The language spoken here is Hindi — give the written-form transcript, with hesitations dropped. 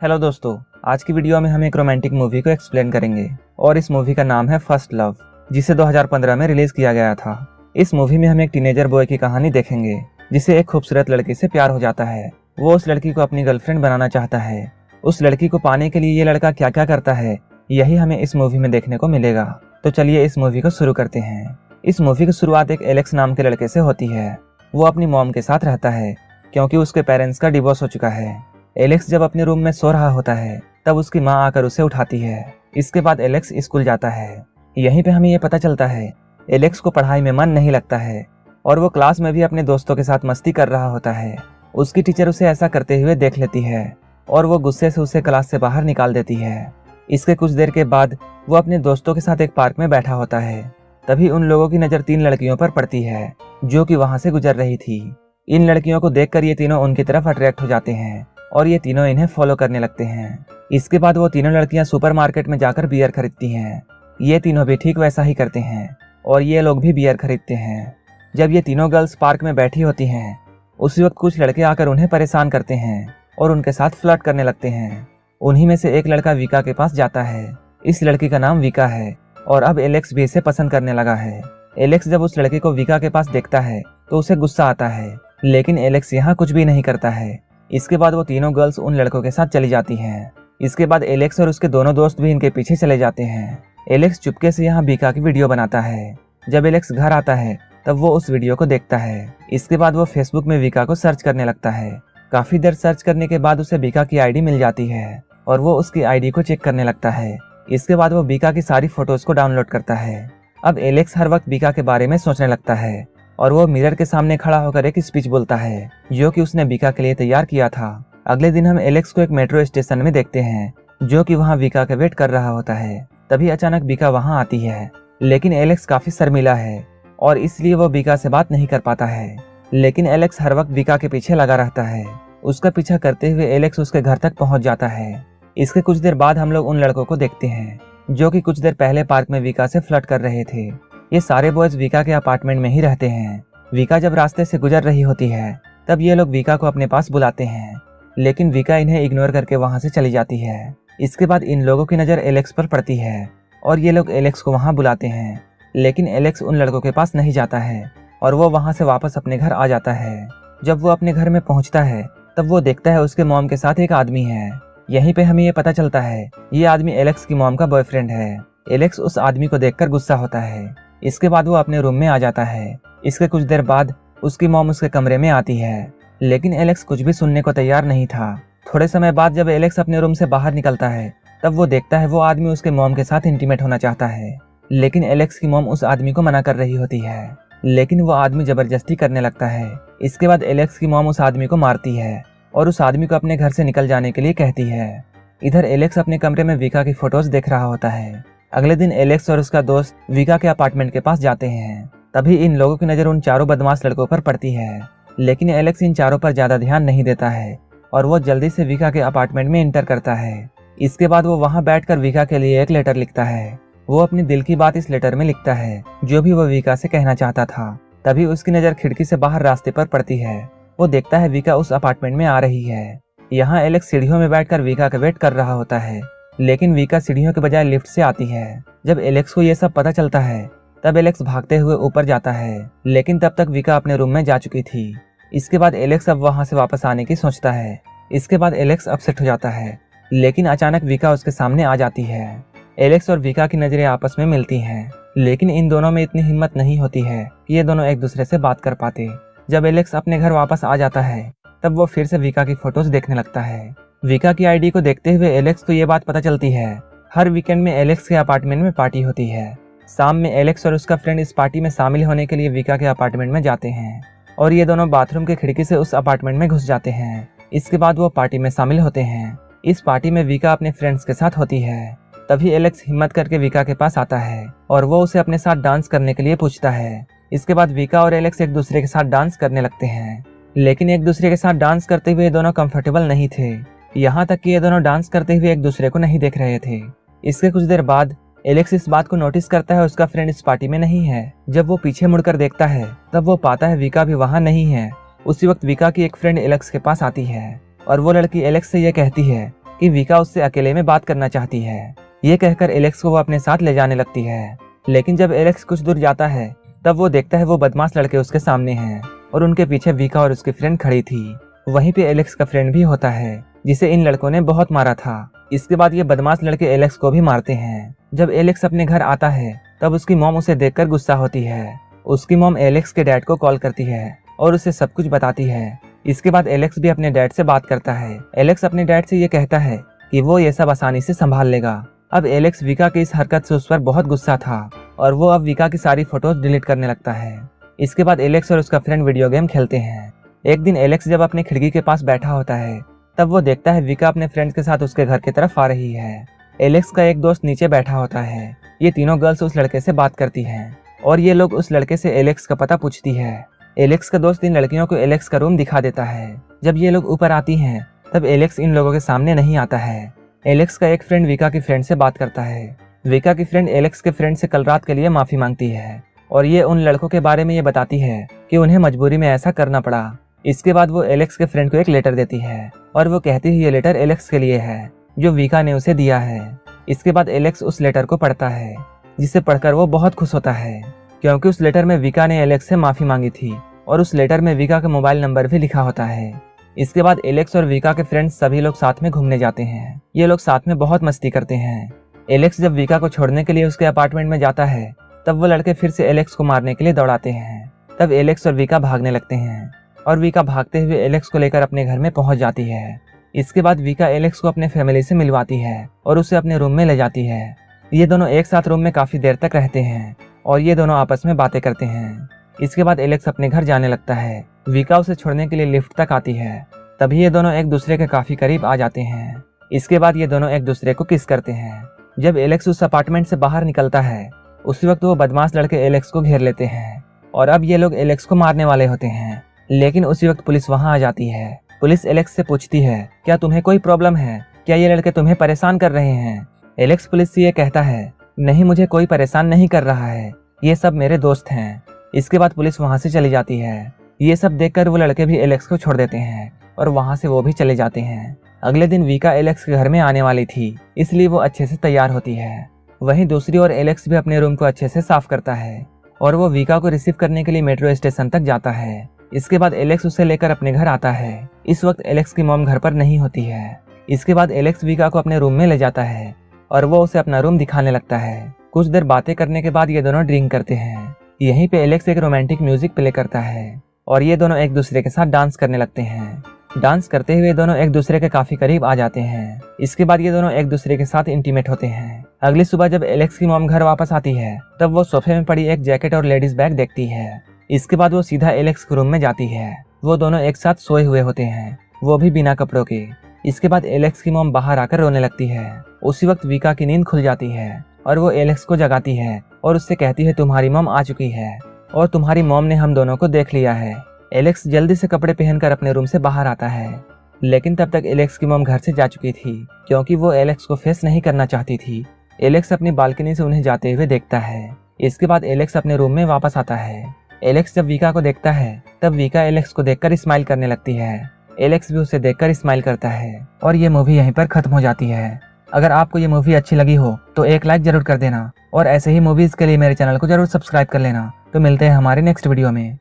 हेलो दोस्तों, आज की वीडियो में हम एक रोमांटिक मूवी को एक्सप्लेन करेंगे और इस मूवी का नाम है फर्स्ट लव, जिसे 2015 में रिलीज किया गया था। इस मूवी में हम एक टीनेजर बॉय की कहानी देखेंगे जिसे एक खूबसूरत लड़की से प्यार हो जाता है। वो उस लड़की को अपनी गर्लफ्रेंड बनाना चाहता है। उस लड़की को पाने के लिए ये लड़का क्या क्या करता है, यही हमें इस मूवी में देखने को मिलेगा। तो चलिए इस मूवी को शुरू करते हैं। इस मूवी की शुरुआत एक एलेक्स नाम के लड़के से होती है। वो अपनी मॉम के साथ रहता है क्योंकि उसके पेरेंट्स का डिवोर्स हो चुका है। एलेक्स जब अपने रूम में सो रहा होता है तब उसकी माँ आकर उसे उठाती है। इसके बाद एलेक्स स्कूल जाता है। यहीं पे हमें ये पता चलता है एलेक्स को पढ़ाई में मन नहीं लगता है और वो क्लास में भी अपने दोस्तों के साथ मस्ती कर रहा होता है। उसकी टीचर उसे ऐसा करते हुए देख लेती है और वो गुस्से से उसे क्लास से बाहर निकाल देती है। इसके कुछ देर के बाद वो अपने दोस्तों के साथ एक पार्क में बैठा होता है। तभी उन लोगों की नज़र 3 लड़कियों पर पड़ती है जो कि वहां से गुजर रही थी। इन लड़कियों को देखकर ये तीनों उनकी तरफ अट्रैक्ट हो जाते हैं और ये तीनों इन्हें फॉलो करने लगते हैं। इसके बाद वो तीनों लड़कियां सुपरमार्केट में जाकर बियर खरीदती हैं। ये तीनों भी ठीक वैसा ही करते हैं और ये लोग भी बियर खरीदते हैं। जब ये तीनों गर्ल्स पार्क में बैठी होती हैं उसी वक्त कुछ लड़के आकर उन्हें परेशान करते हैं और उनके साथ फ्लर्ट करने लगते हैं। उन्हीं में से एक लड़का विका के पास जाता है। इस लड़की का नाम विका है और अब एलेक्स भी इसे पसंद करने लगा है। एलेक्स जब उस लड़के को विका के पास देखता है तो उसे गुस्सा आता है, लेकिन एलेक्स यहाँ कुछ भी नहीं करता है। इसके बाद वो तीनों गर्ल्स उन लड़कों के साथ चली जाती हैं। इसके बाद एलेक्स और उसके दोनों दोस्त भी इनके पीछे चले जाते हैं। एलेक्स चुपके से यहाँ विका की वीडियो बनाता है। जब एलेक्स घर आता है तब वो उस वीडियो को देखता है। इसके बाद वो फेसबुक में विका को सर्च करने लगता है। काफी देर सर्च करने के बाद उसे विका की आईडी मिल जाती है और वो उसकी आईडी को चेक करने लगता है। इसके बाद वो विका की सारी फोटोज को डाउनलोड करता है। अब एलेक्स हर वक्त विका के बारे में सोचने लगता है और वो मिरर के सामने खड़ा होकर एक स्पीच बोलता है जो कि उसने विका के लिए तैयार किया था। अगले दिन हम एलेक्स को एक मेट्रो स्टेशन में देखते हैं जो कि वहाँ विका का वेट कर रहा होता है। तभी अचानक विका वहाँ आती है, लेकिन एलेक्स काफी शर्मिला है और इसलिए वो विका से बात नहीं कर पाता है। लेकिन एलेक्स हर वक्त विका के पीछे लगा रहता है। उसका पीछा करते हुए एलेक्स उसके घर तक पहुँच जाता है। इसके कुछ देर बाद हम लोग उन लड़कों को देखते हैं जो कि कुछ देर पहले पार्क में विका से फ्लर्ट कर रहे थे। ये सारे बॉयज विका के अपार्टमेंट में ही रहते हैं। विका जब रास्ते से गुजर रही होती है तब ये लोग विका को अपने पास बुलाते हैं, लेकिन विका इन्हें इग्नोर करके वहां से चली जाती है। इसके बाद इन लोगों की नज़र एलेक्स पर पड़ती है और ये लोग एलेक्स को वहां बुलाते हैं, लेकिन एलेक्स उन लड़कों के पास नहीं जाता है और वो वहां से वापस अपने घर आ जाता है। जब वो अपने घर में पहुंचता है तब वो देखता है उसके मॉम के साथ एक आदमी है। यहीं पे हमें ये पता चलता है ये आदमी एलेक्स की मॉम का बॉयफ्रेंड है। एलेक्स उस आदमी को देखकर गुस्सा होता है। इसके बाद वो अपने रूम में आ जाता है। इसके कुछ देर बाद उसकी मॉम उसके कमरे में आती है, लेकिन एलेक्स कुछ भी सुनने को तैयार नहीं था। थोड़े समय बाद जब एलेक्स अपने रूम से बाहर निकलता है तब वो देखता है वो आदमी उसके मॉम के साथ इंटीमेट होना चाहता है, लेकिन एलेक्स की मॉम उस आदमी को मना कर रही होती है, लेकिन वो आदमी जबरदस्ती करने लगता है। इसके बाद एलेक्स की मॉम उस आदमी को मारती है और उस आदमी को अपने घर से निकल जाने के लिए कहती है। इधर एलेक्स अपने कमरे में विका की फोटोज देख रहा होता है। अगले दिन एलेक्स और उसका दोस्त विका के अपार्टमेंट के पास जाते हैं। तभी इन लोगों की नज़र उन चारों बदमाश लड़कों पर पड़ती है, लेकिन एलेक्स इन चारों पर ज्यादा ध्यान नहीं देता है और वो जल्दी से विका के अपार्टमेंट में एंटर करता है। इसके बाद वो वहां बैठकर विका के लिए एक लेटर लिखता है। वो अपनी दिल की बात इस लेटर में लिखता है जो भी वो विका से कहना चाहता था। तभी उसकी नज़र खिड़की से बाहर रास्ते पर पड़ती है। वो देखता है विका उस अपार्टमेंट में आ रही है। यहाँ एलेक्स सीढ़ियों में बैठकर विका का वेट कर रहा होता है, लेकिन विका सीढ़ियों के बजाय लिफ्ट से आती है। जब एलेक्स को ये सब पता चलता है तब एलेक्स भागते हुए ऊपर जाता है, लेकिन तब तक विका अपने रूम में जा चुकी थी। इसके बाद एलेक्स अब वहां से वापस आने की सोचता है। इसके बाद एलेक्स अपसेट हो जाता है, लेकिन अचानक विका उसके सामने आ जाती है। एलेक्स और विका की नजरें आपस में मिलती हैं, लेकिन इन दोनों में इतनी हिम्मत नहीं होती है कि ये दोनों एक दूसरे से बात कर पाते। जब एलेक्स अपने घर वापस आ जाता है तब वो फिर से विका की फोटोज देखने लगता है। विका की आईडी को देखते हुए एलेक्स को ये बात पता चलती है हर वीकेंड में एलेक्स के अपार्टमेंट में पार्टी होती है। शाम में एलेक्स और उसका फ्रेंड इस पार्टी में शामिल होने के लिए विका के अपार्टमेंट में जाते हैं और ये दोनों बाथरूम के खिड़की से उस अपार्टमेंट में घुस जाते हैं। इसके बाद वो पार्टी में शामिल होते हैं। इस पार्टी में विका अपने फ्रेंड्स के साथ होती है। तभी एलेक्स हिम्मत करके विका के पास आता है और वो उसे अपने साथ डांस करने के लिए पूछता है। इसके बाद विका और एलेक्स एक दूसरे के साथ डांस करने लगते हैं, लेकिन एक दूसरे के साथ डांस करते हुए दोनों कंफर्टेबल नहीं थे। यहाँ तक कि ये दोनों डांस करते हुए एक दूसरे को नहीं देख रहे थे। इसके कुछ देर बाद एलेक्स इस बात को नोटिस करता है उसका फ्रेंड इस पार्टी में नहीं है। जब वो पीछे मुड़कर देखता है तब वो पाता है विका भी वहाँ नहीं है। उसी वक्त विका की एक फ्रेंड एलेक्स के पास आती है और वो लड़की एलेक्स से ये कहती है कि विका उससे अकेले में बात करना चाहती है। ये कहकर एलेक्स को वो अपने साथ ले जाने लगती है। लेकिन जब एलेक्स कुछ दूर जाता है तब वो देखता है वो बदमाश लड़के उसके सामने हैं और उनके पीछे विका और उसकी फ्रेंड खड़ी थी। वहीं पे एलेक्स का फ्रेंड भी होता है जिसे इन लड़कों ने बहुत मारा था। इसके बाद ये बदमाश लड़के एलेक्स को भी मारते हैं। जब एलेक्स अपने घर आता है तब उसकी मॉम उसे देखकर गुस्सा होती है। उसकी मॉम एलेक्स के डैड को कॉल करती है और उसे सब कुछ बताती है। इसके बाद एलेक्स भी अपने डैड से बात करता है। एलेक्स अपने डैड से ये कहता है कि वो ये सब आसानी से संभाल लेगा। अब एलेक्स विका की इस हरकत से उस पर बहुत गुस्सा था और वो अब विका की सारी फोटोज डिलीट करने लगता है। इसके बाद एलेक्स और उसका फ्रेंड वीडियो गेम खेलते हैं। एक दिन एलेक्स जब अपनी खिड़की के पास बैठा होता है तब वो देखता है विका अपने फ्रेंड्स के साथ उसके घर की तरफ आ रही है। एलेक्स का एक दोस्त नीचे बैठा होता है। ये तीनों गर्ल्स उस लड़के से बात करती हैं और ये लोग उस लड़के से एलेक्स का पता पूछती है। एलेक्स का दोस्त इन लड़कियों को एलेक्स का रूम दिखा देता है। जब ये लोग ऊपर आती हैं तब एलेक्स इन लोगों के सामने नहीं आता है। एलेक्स का एक फ्रेंड विका की फ्रेंड से बात करता है। विका की फ्रेंड एलेक्स के फ्रेंड से कल रात के लिए माफी मांगती है और ये उन लड़कों के बारे में ये बताती है कि उन्हें मजबूरी में ऐसा करना पड़ा। इसके बाद वो एलेक्स के फ्रेंड को एक लेटर देती है और वो कहती है ये लेटर एलेक्स के लिए है जो विका ने उसे दिया है। इसके बाद एलेक्स उस लेटर को पढ़ता है जिसे पढ़कर वो बहुत खुश होता है क्योंकि उस लेटर में विका ने एलेक्स से माफी मांगी थी और उस लेटर में विका का मोबाइल नंबर भी लिखा होता है। इसके बाद एलेक्स और विका के फ्रेंड्स सभी लोग साथ में घूमने जाते हैं। ये लोग साथ में बहुत मस्ती करते हैं। एलेक्स जब विका को छोड़ने के लिए उसके अपार्टमेंट में जाता है तब वो लड़के फिर से एलेक्स को मारने के लिए दौड़ाते हैं। तब एलेक्स और विका भागने लगते हैं और विका भागते हुए एलेक्स को लेकर अपने घर में पहुंच जाती है। इसके बाद विका एलेक्स को अपने फैमिली से मिलवाती है और उसे अपने रूम में ले जाती है। ये दोनों एक साथ रूम में काफी देर तक रहते हैं और ये दोनों आपस में बातें करते हैं। इसके बाद एलेक्स अपने घर जाने लगता है। विका उसे छोड़ने के लिए लिफ्ट तक आती है। तभी ये दोनों एक दूसरे के काफी करीब आ जाते हैं। इसके बाद ये दोनों एक दूसरे को किस करते हैं। जब एलेक्स उस अपार्टमेंट से बाहर निकलता है उसी वक्त वो बदमाश लड़के एलेक्स को घेर लेते हैं और अब ये लोग एलेक्स को मारने वाले होते हैं। लेकिन उसी वक्त पुलिस वहां आ जाती है। पुलिस एलेक्स से पूछती है क्या तुम्हें कोई प्रॉब्लम है, क्या ये लड़के तुम्हें परेशान कर रहे हैं। एलेक्स पुलिस से ये कहता है नहीं, मुझे कोई परेशान नहीं कर रहा है, ये सब मेरे दोस्त हैं। इसके बाद पुलिस वहां से चली जाती है। ये सब देखकर वो लड़के भी एलेक्स को छोड़ देते हैं और वहां से वो भी चले जाते हैं। अगले दिन विका एलेक्स के घर में आने वाली थी इसलिए वो अच्छे से तैयार होती है। वहीं दूसरी ओर एलेक्स भी अपने रूम को अच्छे से साफ करता है और वो विका को रिसीव करने के लिए मेट्रो स्टेशन तक जाता है। इसके बाद एलेक्स उसे लेकर अपने घर आता है। इस वक्त एलेक्स की मॉम घर पर नहीं होती है। इसके बाद एलेक्स विका को अपने रूम में ले जाता है और वो उसे अपना रूम दिखाने लगता है। कुछ देर बातें करने के बाद ये दोनों ड्रिंक करते हैं। यहीं पे एलेक्स एक रोमांटिक म्यूजिक प्ले करता है और ये दोनों एक दूसरे के साथ डांस करने लगते हैं। डांस करते हुए दोनों एक दूसरे के काफी करीब आ जाते हैं। इसके बाद ये दोनों एक दूसरे के साथ इंटीमेट होते हैं। अगली सुबह जब एलेक्स की मॉम घर वापस आती है तब वो सोफे में पड़ी एक जैकेट और लेडीज बैग देखती है। इसके बाद वो सीधा एलेक्स के रूम में जाती है। वो दोनों एक साथ सोए हुए होते हैं, वो भी बिना कपड़ों के। इसके बाद एलेक्स की मॉम बाहर आकर रोने लगती है। उसी वक्त विका की नींद खुल जाती है और वो एलेक्स को जगाती है और उससे कहती है तुम्हारी मॉम आ चुकी है और तुम्हारी मॉम ने हम दोनों को देख लिया है। एलेक्स जल्दी से कपड़े पहनकर अपने रूम से बाहर आता है लेकिन तब तक एलेक्स की मॉम घर से जा चुकी थी क्योंकि वो एलेक्स को फेस नहीं करना चाहती थी। एलेक्स अपनी बालकनी से उन्हें जाते हुए देखता है। इसके बाद एलेक्स अपने रूम में वापस आता है। एलेक्स जब विका को देखता है तब विका एलेक्स को देखकर स्माइल करने लगती है। एलेक्स भी उसे देखकर स्माइल करता है और ये मूवी यहीं पर खत्म हो जाती है। अगर आपको ये मूवी अच्छी लगी हो तो एक लाइक जरूर कर देना और ऐसे ही मूवीज के लिए मेरे चैनल को जरूर सब्सक्राइब कर लेना। तो मिलते हैं हमारे नेक्स्ट वीडियो में।